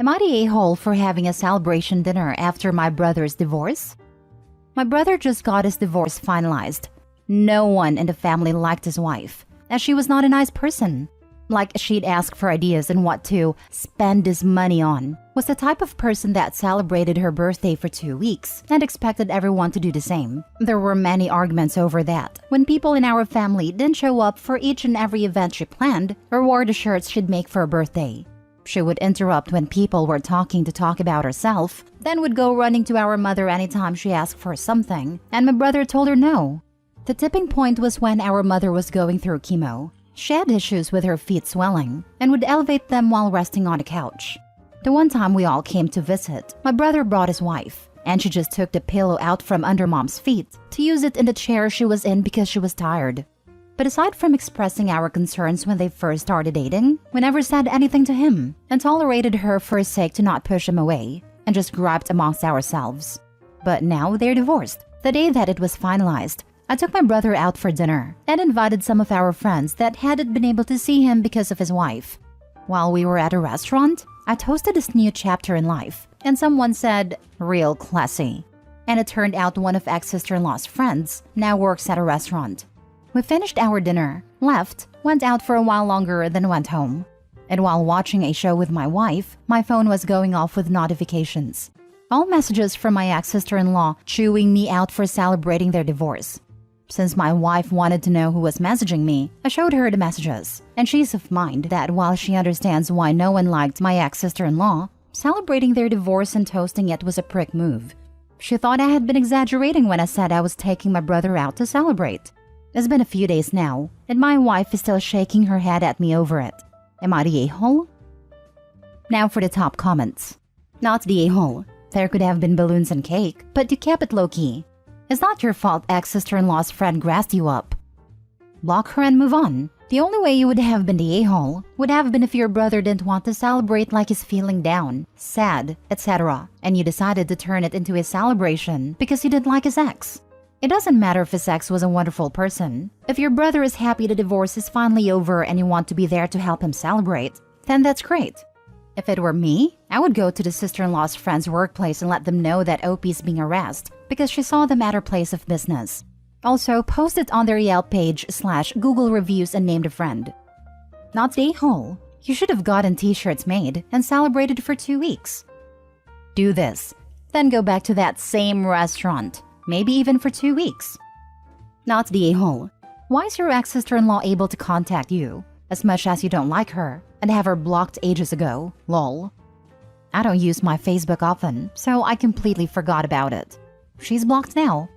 Am I the a-hole for having a celebration dinner after my brother's divorce? My brother just got his divorce finalized. No one in the family liked his wife, as she was not a nice person. Like she'd ask for ideas on what to spend his money on, was the type of person that celebrated her birthday for 2 weeks and expected everyone to do the same. There were many arguments over that, when people in our family didn't show up for each and every event she planned or wore the shirts she'd make for her birthday. She would interrupt when people were talking to talk about herself, then would go running to our mother anytime she asked for something, and my brother told her no. The tipping point was when our mother was going through chemo. She had issues with her feet swelling and would elevate them while resting on a couch. The one time we all came to visit, my brother brought his wife, and she just took the pillow out from under mom's feet to use it in the chair she was in because she was tired. But aside from expressing our concerns when they first started dating, we never said anything to him and tolerated her for his sake to not push him away and just griped amongst ourselves. But now they're divorced. The day that it was finalized, I took my brother out for dinner and invited some of our friends that hadn't been able to see him because of his wife. While we were at a restaurant, I toasted his new chapter in life, and someone said, "Real classy." And it turned out one of ex-sister-in-law's friends now works at a restaurant. We finished our dinner, left, went out for a while longer, then went home. And while watching a show with my wife, my phone was going off with notifications. All messages from my ex-sister-in-law chewing me out for celebrating their divorce. Since my wife wanted to know who was messaging me, I showed her the messages, and she's of mind that while she understands why no one liked my ex-sister-in-law, celebrating their divorce and toasting it was a prick move. She thought I had been exaggerating when I said I was taking my brother out to celebrate. It's been a few days now, and my wife is still shaking her head at me over it. Am I the a-hole? Now for the top comments. Not the a-hole. There could have been balloons and cake, but you kept it low-key. It's not your fault ex-sister-in-law's friend grassed you up. Block her and move on. The only way you would have been the a-hole would have been if your brother didn't want to celebrate like he's feeling down, sad, etc. and you decided to turn it into a celebration because you didn't like his ex. It doesn't matter if his ex was a wonderful person. If your brother is happy the divorce is finally over and you want to be there to help him celebrate, then that's great. If it were me, I would go to the sister-in-law's friend's workplace and let them know that OP is being harassed because she saw them at her place of business. Also, post it on their Yelp page / Google reviews and named a friend. Not the a-hole. You should have gotten t-shirts made and celebrated for 2 weeks. Do this, then go back to that same restaurant, maybe even for 2 weeks. Not the a-hole. Why is your ex-sister-in-law able to contact you, as much as you don't like her, and have her blocked ages ago? Lol. I don't use my Facebook often, so I completely forgot about it. She's blocked now.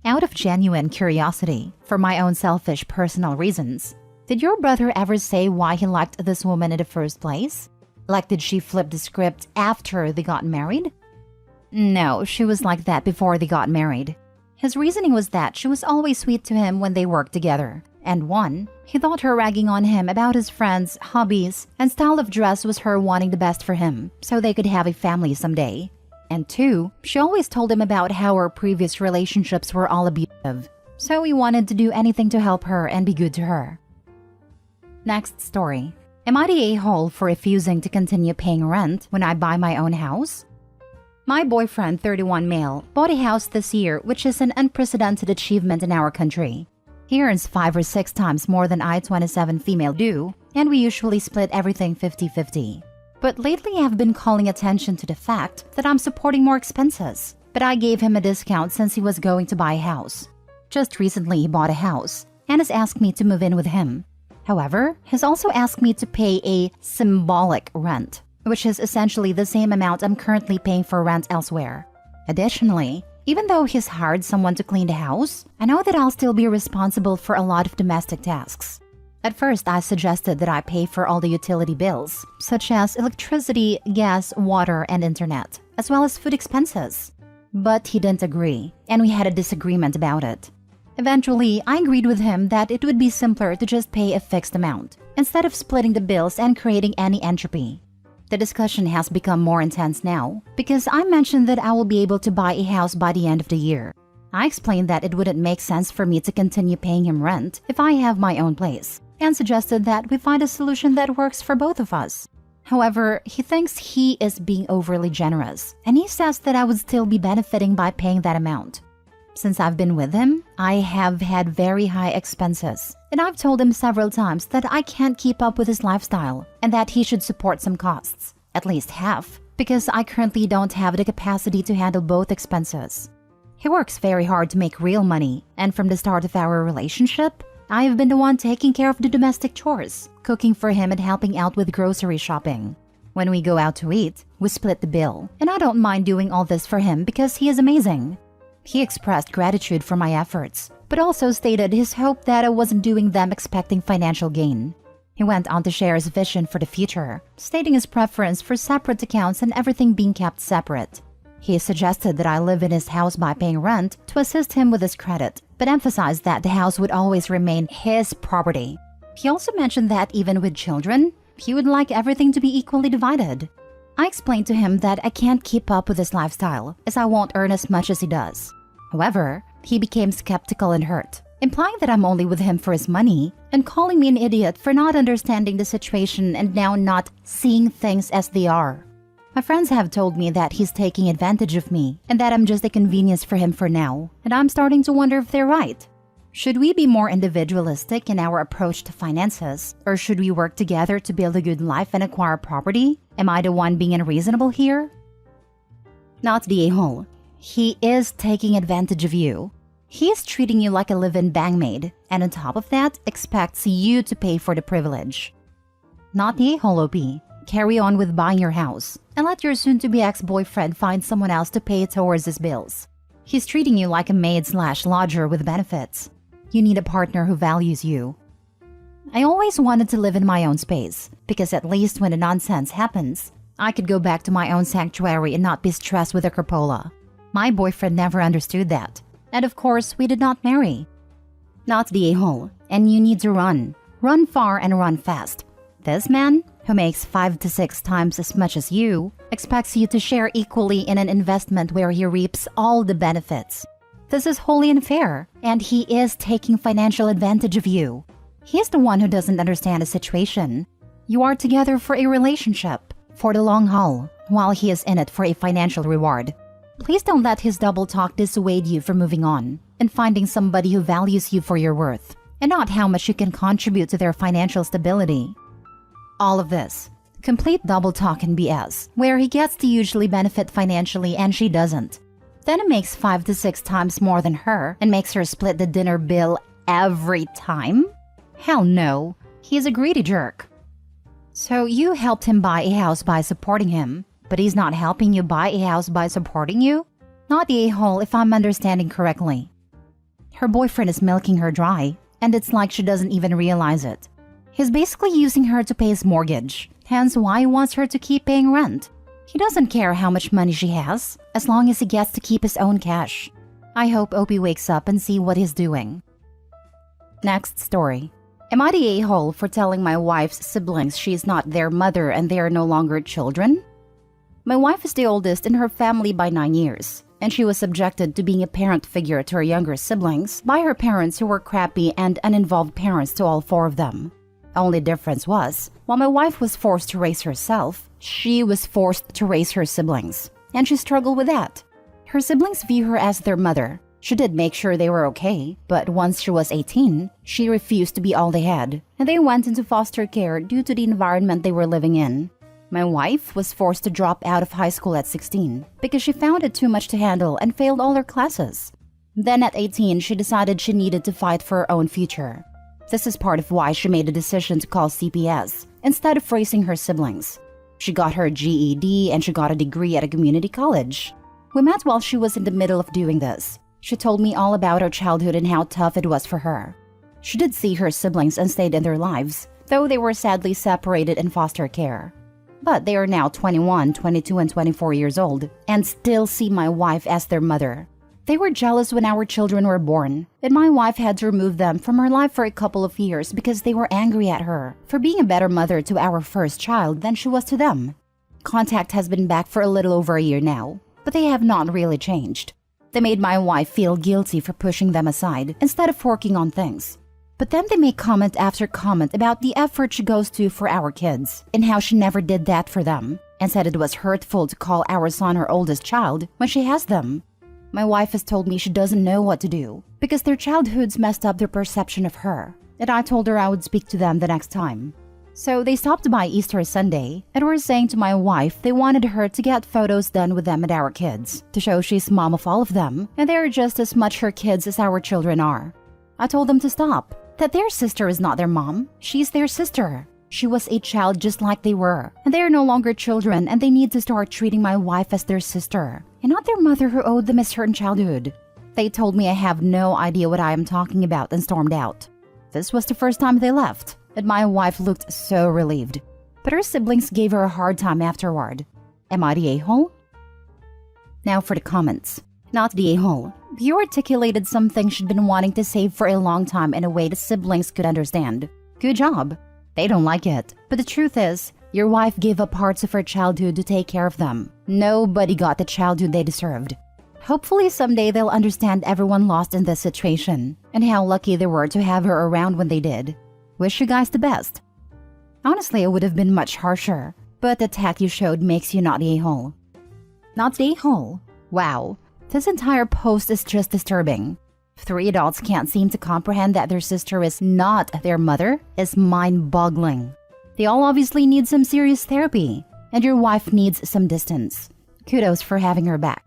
Out of genuine curiosity, for my own selfish personal reasons, did your brother ever say why he liked this woman in the first place? Like, did she flip the script after they got married? No, she was like that before they got married. His reasoning was that she was always sweet to him when they worked together. And 1, he thought her ragging on him about his friends, hobbies, and style of dress was her wanting the best for him, so they could have a family someday. And 2, she always told him about how her previous relationships were all abusive, so he wanted to do anything to help her and be good to her. Next story. Am I the a-hole for refusing to continue paying rent when I buy my own house? My boyfriend, 31 male, bought a house this year, which is an unprecedented achievement in our country. He earns 5 or 6 times more than I, 27 female, do, and we usually split everything 50-50. But lately I've been calling attention to the fact that I'm supporting more expenses, but I gave him a discount since he was going to buy a house. Just recently he bought a house and has asked me to move in with him. However, he's also asked me to pay a symbolic rent, which is essentially the same amount I'm currently paying for rent elsewhere. Additionally, even though he's hired someone to clean the house, I know that I'll still be responsible for a lot of domestic tasks. At first, I suggested that I pay for all the utility bills, such as electricity, gas, water, and internet, as well as food expenses. But he didn't agree, and we had a disagreement about it. Eventually, I agreed with him that it would be simpler to just pay a fixed amount, instead of splitting the bills and creating any entropy. The discussion has become more intense now, because I mentioned that I will be able to buy a house by the end of the year. I explained that it wouldn't make sense for me to continue paying him rent if I have my own place, and suggested that we find a solution that works for both of us. However, he thinks he is being overly generous, and he says that I would still be benefiting by paying that amount. Since I've been with him, I have had very high expenses, and I've told him several times that I can't keep up with his lifestyle and that he should support some costs, at least half, because I currently don't have the capacity to handle both expenses. He works very hard to make real money, and from the start of our relationship, I have been the one taking care of the domestic chores, cooking for him and helping out with grocery shopping. When we go out to eat, we split the bill, and I don't mind doing all this for him because he is amazing. He expressed gratitude for my efforts, but also stated his hope that I wasn't doing them expecting financial gain. He went on to share his vision for the future, stating his preference for separate accounts and everything being kept separate. He suggested that I live in his house by paying rent to assist him with his credit, but emphasized that the house would always remain his property. He also mentioned that even with children, he would like everything to be equally divided. I explained to him that I can't keep up with his lifestyle, as I won't earn as much as he does. However, he became skeptical and hurt, implying that I'm only with him for his money, and calling me an idiot for not understanding the situation and now not seeing things as they are. My friends have told me that he's taking advantage of me and that I'm just a convenience for him for now, and I'm starting to wonder if they're right. Should we be more individualistic in our approach to finances, or should we work together to build a good life and acquire property? Am I the one being unreasonable here? Not the a-hole. He is taking advantage of you. He is treating you like a live-in bangmaid, and on top of that, expects you to pay for the privilege. Not the a-hole, OP. Carry on with buying your house, and let your soon-to-be ex-boyfriend find someone else to pay towards his bills. He's treating you like a maid/lodger with benefits. You need a partner who values you. I always wanted to live in my own space, because at least when the nonsense happens, I could go back to my own sanctuary and not be stressed with a crapola. My boyfriend never understood that, and of course, we did not marry. Not the a-hole, and you need to run. Run far and run fast. This man, who makes 5 to 6 times as much as you, expects you to share equally in an investment where he reaps all the benefits. This is wholly unfair, and he is taking financial advantage of you. He is the one who doesn't understand the situation. You are together for a relationship, for the long haul, while he is in it for a financial reward. Please don't let his double talk dissuade you from moving on and finding somebody who values you for your worth, and not how much you can contribute to their financial stability. All of this, complete double talk and BS, where he gets to usually benefit financially and she doesn't. Then he makes 5 to 6 times more than her and makes her split the dinner bill every time? Hell no, he's a greedy jerk. So you helped him buy a house by supporting him, but he's not helping you buy a house by supporting you? Not the a-hole if I'm understanding correctly. Her boyfriend is milking her dry, and it's like she doesn't even realize it. He's basically using her to pay his mortgage, hence why he wants her to keep paying rent. He doesn't care how much money she has, as long as he gets to keep his own cash. I hope Opie wakes up and see what he's doing. Next story. Am I the a-hole for telling my wife's siblings she's not their mother and they are no longer children? My wife is the oldest in her family by 9 years, and she was subjected to being a parent figure to her younger siblings by her parents who were crappy and uninvolved parents to all 4 of them. Only difference was, while my wife was forced to raise herself, she was forced to raise her siblings, and she struggled with that. Her siblings view her as their mother. She did make sure they were okay, but once she was 18, she refused to be all they had, and they went into foster care due to the environment they were living in. My wife was forced to drop out of high school at 16 because she found it too much to handle and failed all her classes. Then at 18, she decided she needed to fight for her own future. This is part of why she made the decision to call CPS instead of raising her siblings. She got her GED and she got a degree at a community college. We met while she was in the middle of doing this. She told me all about her childhood and how tough it was for her. She did see her siblings and stayed in their lives, though they were sadly separated in foster care. But they are now 21, 22, and 24 years old and still see my wife as their mother. They were jealous when our children were born, and my wife had to remove them from her life for a couple of years because they were angry at her for being a better mother to our first child than she was to them. Contact has been back for a little over a year now, but they have not really changed. They made my wife feel guilty for pushing them aside instead of working on things. But then they make comment after comment about the effort she goes to for our kids and how she never did that for them, and said it was hurtful to call our son her oldest child when she has them. My wife has told me she doesn't know what to do because their childhoods messed up their perception of her, and I told her I would speak to them the next time. So they stopped by Easter Sunday and were saying to my wife they wanted her to get photos done with them and our kids to show she's mom of all of them and they're just as much her kids as our children are. I told them to stop, that their sister is not their mom, she's their sister. She was a child just like they were, and they are no longer children and they need to start treating my wife as their sister and not their mother who owed them a certain childhood. They told me I have no idea what I am talking about and stormed out. This was the first time they left, and my wife looked so relieved. But her siblings gave her a hard time afterward. Am I the a-hole? Now for the comments. Not the a-hole. You articulated something she'd been wanting to say for a long time in a way the siblings could understand. Good job. They don't like it. But the truth is, your wife gave up parts of her childhood to take care of them. Nobody got the childhood they deserved. Hopefully someday they'll understand everyone lost in this situation and how lucky they were to have her around when they did. Wish you guys the best. Honestly, it would have been much harsher, but the tact you showed makes you not the a-hole. Not the a-hole? Wow. This entire post is just disturbing. 3 adults can't seem to comprehend that their sister is not their mother is mind-boggling. They all obviously need some serious therapy, and your wife needs some distance. Kudos for having her back.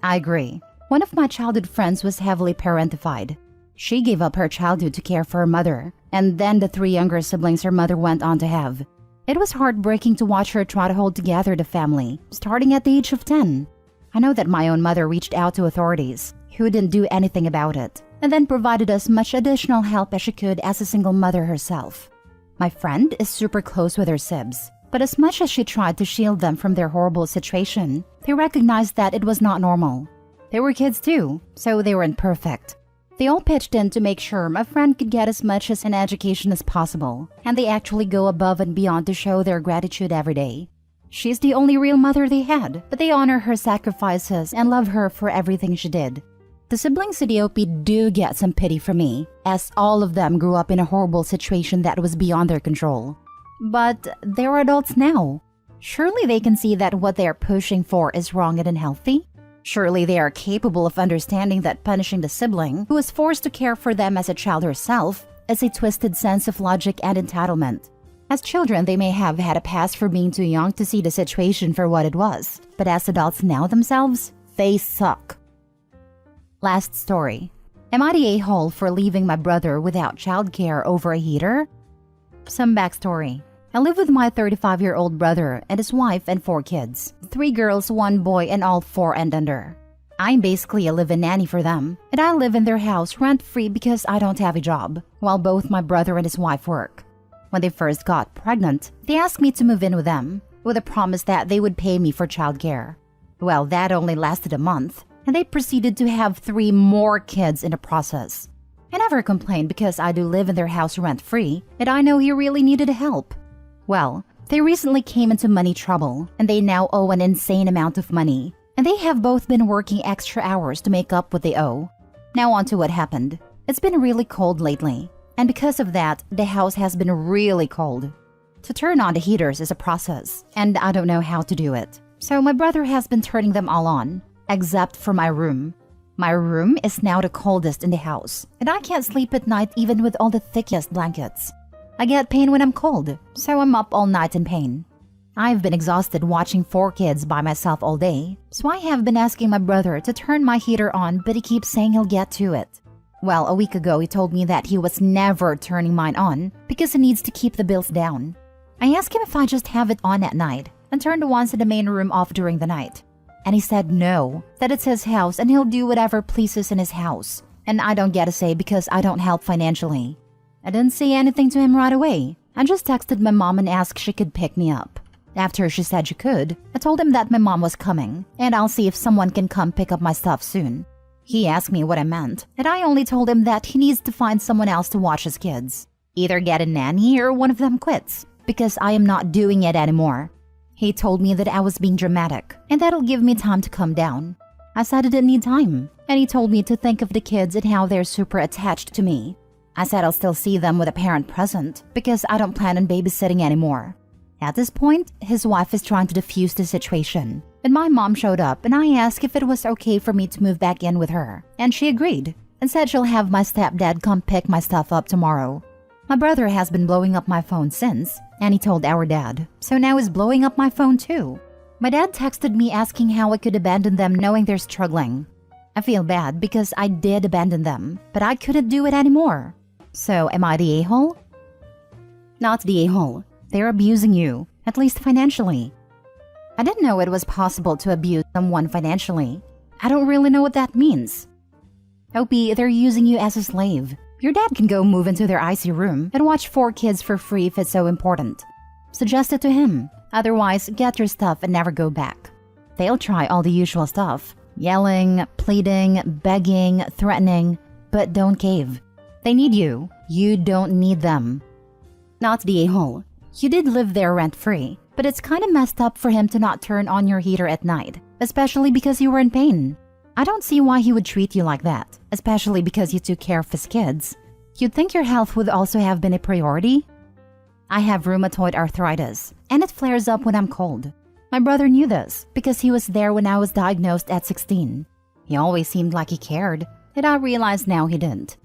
I agree. One of my childhood friends was heavily parentified. She gave up her childhood to care for her mother, and then the 3 younger siblings her mother went on to have. It was heartbreaking to watch her try to hold together the family, starting at the age of 10. I know that my own mother reached out to authorities, who didn't do anything about it, and then provided us much additional help as she could as a single mother herself. My friend is super close with her sibs, but as much as she tried to shield them from their horrible situation, they recognized that it was not normal. They were kids too, so they weren't perfect. They all pitched in to make sure my friend could get as much as an education as possible, and they actually go above and beyond to show their gratitude every day. She's the only real mother they had, but they honor her sacrifices and love her for everything she did. The siblings at EOP do get some pity from me, as all of them grew up in a horrible situation that was beyond their control. But they're adults now. Surely they can see that what they are pushing for is wrong and unhealthy? Surely they are capable of understanding that punishing the sibling, who was forced to care for them as a child herself, is a twisted sense of logic and entitlement. As children, they may have had a past for being too young to see the situation for what it was, but as adults now themselves, they suck. Last story. Am I the a-hole for leaving my brother without childcare over a heater? Some backstory. I live with my 35-year-old brother and his wife and 4 kids. 3 girls, 1 boy, and all 4 and under. I'm basically a live-in nanny for them, and I live in their house rent-free because I don't have a job, while both my brother and his wife work. When they first got pregnant, they asked me to move in with them, with a promise that they would pay me for childcare. Well, that only lasted a month, and they proceeded to have 3 more kids in the process. I never complained because I do live in their house rent-free, and I know he really needed help. Well, they recently came into money trouble, and they now owe an insane amount of money, and they have both been working extra hours to make up what they owe. Now on to what happened. It's been really cold lately, and because of that, the house has been really cold. To turn on the heaters is a process, and I don't know how to do it. So my brother has been turning them all on, except for my room. My room is now the coldest in the house, and I can't sleep at night even with all the thickest blankets. I get pain when I'm cold, so I'm up all night in pain. I've been exhausted watching 4 kids by myself all day, so I have been asking my brother to turn my heater on, but he keeps saying he'll get to it. Well, a week ago he told me that he was never turning mine on because he needs to keep the bills down. I asked him if I just have it on at night and turn the ones in the main room off during the night. And he said no, that it's his house and he'll do whatever pleases in his house. And I don't get a say because I don't help financially. I didn't say anything to him right away. I just texted my mom and asked if she could pick me up. After she said she could, I told him that my mom was coming, and I'll see if someone can come pick up my stuff soon. He asked me what I meant, and I only told him that he needs to find someone else to watch his kids. Either get a nanny or one of them quits, because I am not doing it anymore. He told me that I was being dramatic, and that'll give me time to calm down. I said I didn't need time, and he told me to think of the kids and how they're super attached to me. I said I'll still see them with a parent present because I don't plan on babysitting anymore. At this point, his wife is trying to defuse the situation. And my mom showed up and I asked if it was okay for me to move back in with her. And she agreed and said she'll have my stepdad come pick my stuff up tomorrow. My brother has been blowing up my phone since, and he told our dad. So now he's blowing up my phone too. My dad texted me asking how I could abandon them knowing they're struggling. I feel bad because I did abandon them, but I couldn't do it anymore. So am I the a-hole? Not the a-hole. They're abusing you, at least financially. I didn't know it was possible to abuse someone financially. I don't really know what that means. Opie, they're using you as a slave. Your dad can go move into their icy room and watch 4 kids for free if it's so important. Suggest it to him. Otherwise, get your stuff and never go back. They'll try all the usual stuff. Yelling, pleading, begging, threatening. But don't cave. They need you. You don't need them. Not the a-hole. You did live there rent-free, but it's kind of messed up for him to not turn on your heater at night, especially because you were in pain. I don't see why he would treat you like that, especially because you took care of his kids. You'd think your health would also have been a priority? I have rheumatoid arthritis, and it flares up when I'm cold. My brother knew this because he was there when I was diagnosed at 16. He always seemed like he cared, and I realize now he didn't.